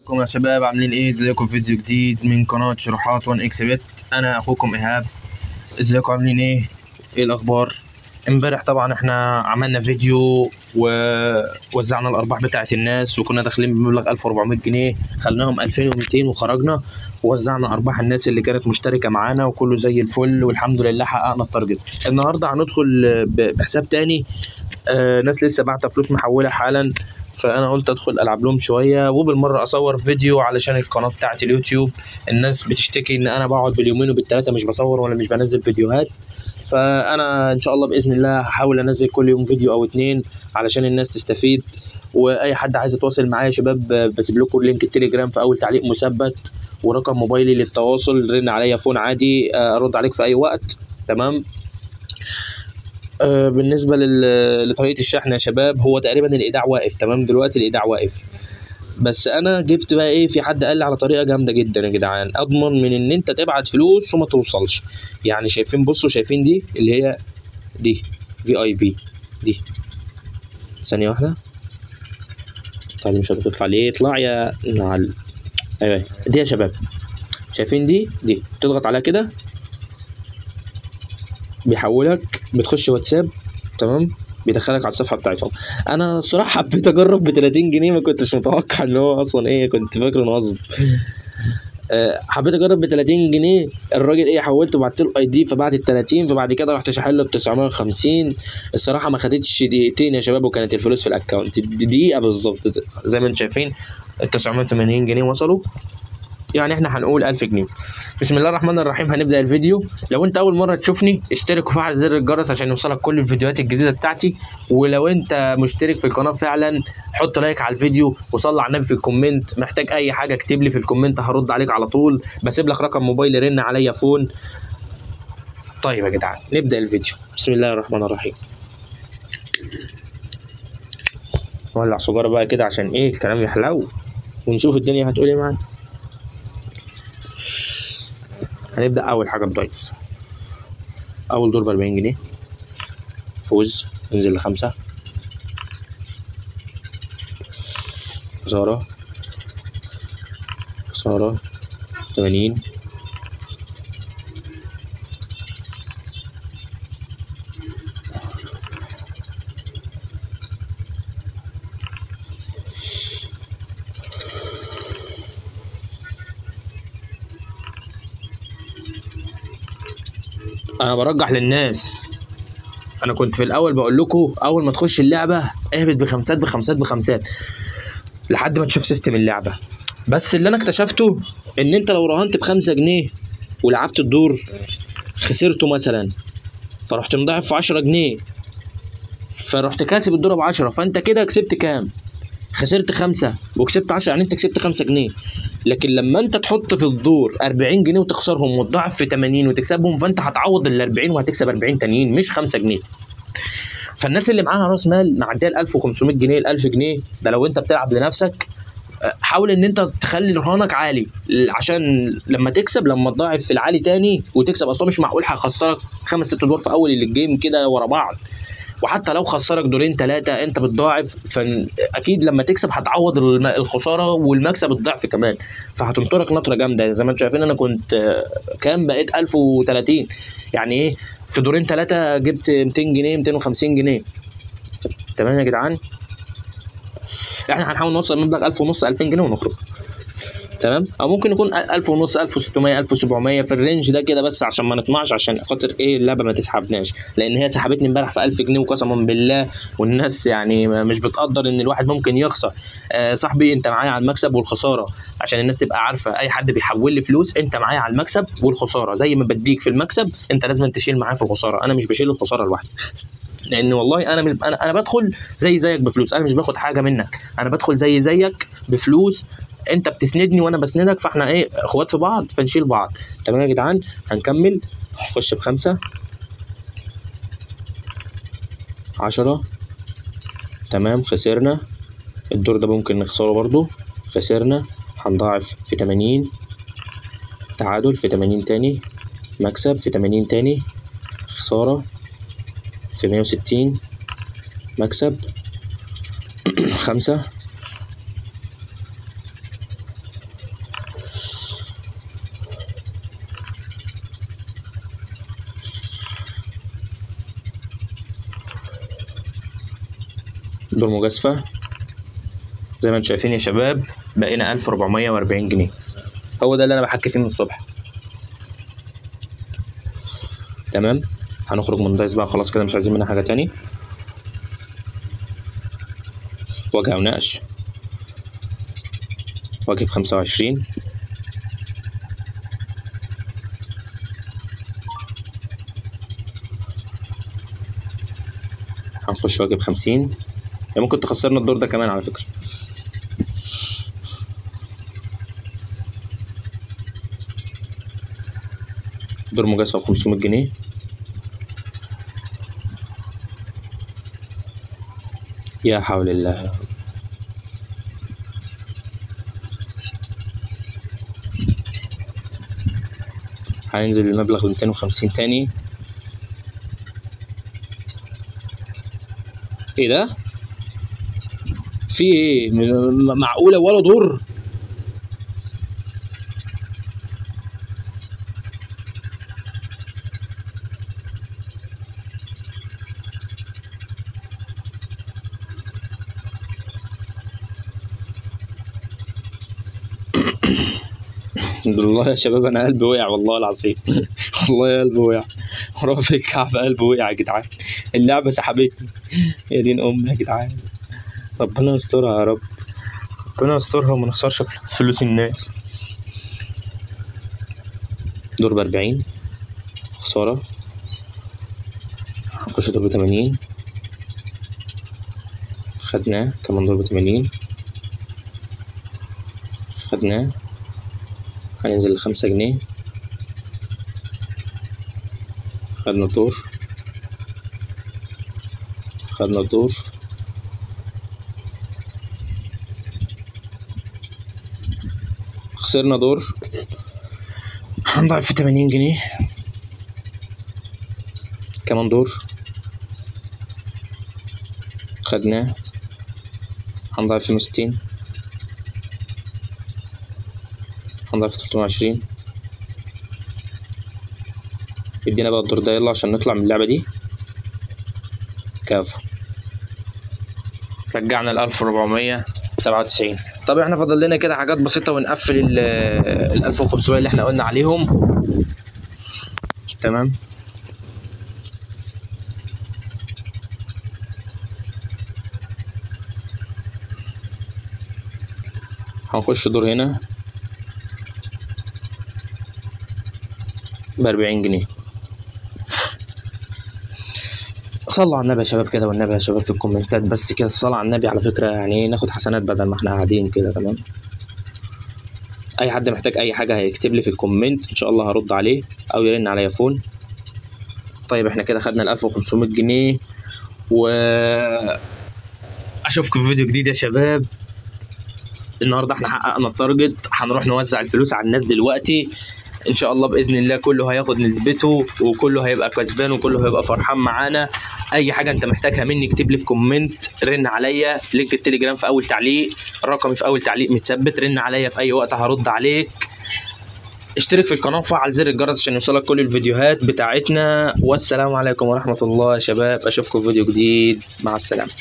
ازيكم يا شباب؟ عاملين ايه؟ ازيكم في فيديو جديد من قناة شروحات 1 اكس بت. انا اخوكم ايهاب. ازيكم؟ عاملين ايه؟ ايه الاخبار؟ امبارح طبعا احنا عملنا فيديو ووزعنا الارباح بتاعه الناس، وكنا داخلين بمبلغ 1400 جنيه، خلناهم 2200 وخرجنا ووزعنا ارباح الناس اللي كانت مشتركه معانا، وكله زي الفل والحمد لله حققنا التارجت. النهارده هندخل بحساب تاني. ناس لسه باعته فلوس محوله حالا، فانا قلت ادخل العب لهم شويه وبالمره اصور فيديو علشان القناه بتاعت اليوتيوب. الناس بتشتكي ان انا بقعد باليومين وبالثلاثه مش بصور ولا مش بنزل فيديوهات، فانا ان شاء الله باذن الله هحاول انزل كل يوم فيديو او اتنين علشان الناس تستفيد. واي حد عايز يتواصل معايا يا شباب بسيب لكم لينك التليجرام في اول تعليق مثبت، ورقم موبايلي للتواصل. رن عليا فون عادي، ارد عليك في اي وقت. تمام. بالنسبه لطريقه الشحن يا شباب، هو تقريبا الايداع واقف. تمام، دلوقتي الايداع واقف، بس انا جبت بقى ايه، في حد قال لي على طريقه جامده جدا يا جدعان، اضمن من ان انت تبعت فلوس وما توصلش. يعني شايفين؟ بصوا، شايفين دي اللي هي دي في اي بي دي؟ ثانيه واحده. طيب مش هتطلع ليه؟ يطلع يا نعل. ايوه دي يا شباب، شايفين دي تضغط عليها كده بيحولك، بتخش واتساب. تمام، بيدخلك على الصفحه بتاعتهم. انا الصراحه حبيت اجرب ب 30 جنيه، ما كنتش متوقع ان هو اصلا ايه، كنت فاكره نصب. حبيت اجرب ب 30 جنيه. الراجل ايه، حولته وبعت له اي دي، فبعت ال 30، فبعد كده رحت شاحن له ب 950. الصراحه ما خدتش دقيقتين يا شباب وكانت الفلوس في الاكونت دقيقه بالظبط، زي ما انتم شايفين ال 980 جنيه وصلوا. يعني احنا هنقول 1000 جنيه. بسم الله الرحمن الرحيم، هنبدأ الفيديو. لو انت اول مرة تشوفني اشترك وفعل زر الجرس عشان يوصلك كل الفيديوهات الجديدة بتاعتي. ولو انت مشترك في القناة فعلا حط لايك على الفيديو وصلي على النبي في الكومنت. محتاج اي حاجة اكتب لي في الكومنت هرد عليك على طول، بسيب لك رقم موبايل رن عليا فون. طيب يا جدعان نبدأ الفيديو. بسم الله الرحمن الرحيم. ولع سجارة بقى كده عشان ايه الكلام يحلو، ونشوف الدنيا هتقول ايه معانا. هنبدأ أول حاجة بضيف. أول دور ب40 جنيه، فوز، ننزل ل5، خسارة 80. أنا برجح للناس، انا كنت في الاول بقول لكم اول ما تخش اللعبه اهبط بخمسات بخمسات بخمسات لحد ما تشوف سيستم اللعبه. بس اللي انا اكتشفته ان انت لو رهنت ب5 جنيه ولعبت الدور خسرته مثلا، فرحت مضاعف في 10 جنيه، فرحت كاسب الدور ب10، فانت كده كسبت كام؟ خسرت 5 وكسبت 10، يعني انت كسبت 5 جنيه. لكن لما انت تحط في الدور 40 جنيه وتخسرهم وتضاعف في 80 وتكسبهم، فانت هتعوض ال 40 وهتكسب 40 تانيين مش 5 جنيه. فالناس اللي معاها راس مال معديه ال 1500 جنيه، ال 1000 جنيه، ده لو انت بتلعب لنفسك. حاول ان انت تخلي رهانك عالي عشان لما تكسب، لما تضاعف في العالي تاني وتكسب. اصلا مش معقول هيخسرك 5 6 دور في اول الجيم كده ورا بعض، وحتى لو خسرك دورين 3 انت بتضاعف، فاكيد لما تكسب هتعوض الخساره والمكسب الضعف كمان، فهتنطرك نطره جامده. زي ما انتم شايفين انا كنت كام، بقيت 1030. يعني ايه، في دورين 3 جبت 200 جنيه 250 جنيه. تمام يا جدعان، احنا هنحاول نوصل مبلغ 1000 ونص 2000 جنيه ونخرج. تمام، او ممكن يكون 1000 ونص 1600 1700 في الرينج ده كده، بس عشان ما نطمعش، عشان خاطر ايه اللعبه ما تسحبناش، لان هي سحبتني امبارح في 1000 جنيه وقسما بالله. والناس يعني مش بتقدر ان الواحد ممكن يخسر. صاحبي انت معايا على المكسب والخساره، عشان الناس تبقى عارفه. اي حد بيحول لي فلوس انت معايا على المكسب والخساره، زي ما بديك في المكسب انت لازم تشيل معايا في الخساره. انا مش بشيل الخساره لوحدي، لان والله انا بدخل زيك بفلوس، انا مش باخد حاجه منك، انا بدخل زيك بفلوس. انت بتسندني وانا بسندك، فاحنا ايه، اخوات في بعض، فنشيل بعض. تمام يا جدعان، هنكمل. نخش ب5 10. تمام، خسرنا الدور ده، ممكن نخسره برضو، خسرنا. هنضاعف في 80، تعادل في 80 تاني، مكسب في 80 تاني، خسارة في 160، مكسب 5 دور مجازفة زي ما انتم شايفين يا شباب، بقينا 1440 جنيه. هو ده اللي انا بحكي فيه من الصبح. تمام، هنخرج من دايس بقى خلاص كده، مش عايزين منها حاجة تاني. وجه ونقش، وجه ب25، هنخش وجه ب50. يعني ممكن تخسرنا الدور ده كمان على فكرة. دور مجازفة ب500 جنيه. يا حول الله. هينزل المبلغ ل 250 تاني. ايه ده؟ في ايه؟ معقولة ولا دور؟ والله يا شباب انا قلبي وقع والله العظيم. والله يا قلبي وقع، رافع الكعبة قلبي وقع يا جدعان. اللعبة سحبتني يا دين امي يا جدعان. ربنا يسترها يا رب، ربنا يسترها وما نخسرش فلوس الناس. دور ب40 خسارة. هنخش دور ب80، خدناه. كمان دور ب80 خدناه. هننزل ل5 جنيه، خدنا الدور، خدنا الدور. خسرنا دور، هنضعف في 80 جنيه. كمان دور، خدناه. هنضعف في 160، هنضعف في 320. ادينا بقى الدور ده يلا عشان نطلع من اللعبة دي. كافو، رجعنا ل 1497. طب احنا فاضل لنا كده حاجات بسيطة ونقفل ال 1500 اللي احنا قلنا عليهم. تمام، هنخش دور هنا ب40 جنيه. صلوا على النبي يا شباب كده، والنبي يا شباب في الكومنتات بس كده الصلاة على النبي على فكرة، يعني ناخد حسنات بدل ما احنا قاعدين كده. تمام، اي حد محتاج اي حاجة هيكتب لي في الكومنت ان شاء الله هرد عليه او يرن عليا فون. طيب احنا كده خدنا ال 1500 جنيه، و اشوفكم في فيديو جديد يا شباب. النهارده احنا حققنا التارجت، هنروح نوزع الفلوس على الناس دلوقتي ان شاء الله باذن الله. كله هياخد نسبته وكله هيبقى كسبان وكله هيبقى فرحان معانا. اي حاجه انت محتاجها مني اكتب لي في كومنت، رن عليا. لينك التليجرام في اول تعليق، رقمي في اول تعليق متثبت. رن عليا في اي وقت هرد عليك. اشترك في القناه وفعل زر الجرس عشان يوصلك كل الفيديوهات بتاعتنا. والسلام عليكم ورحمه الله يا شباب، اشوفكم في فيديو جديد، مع السلامه.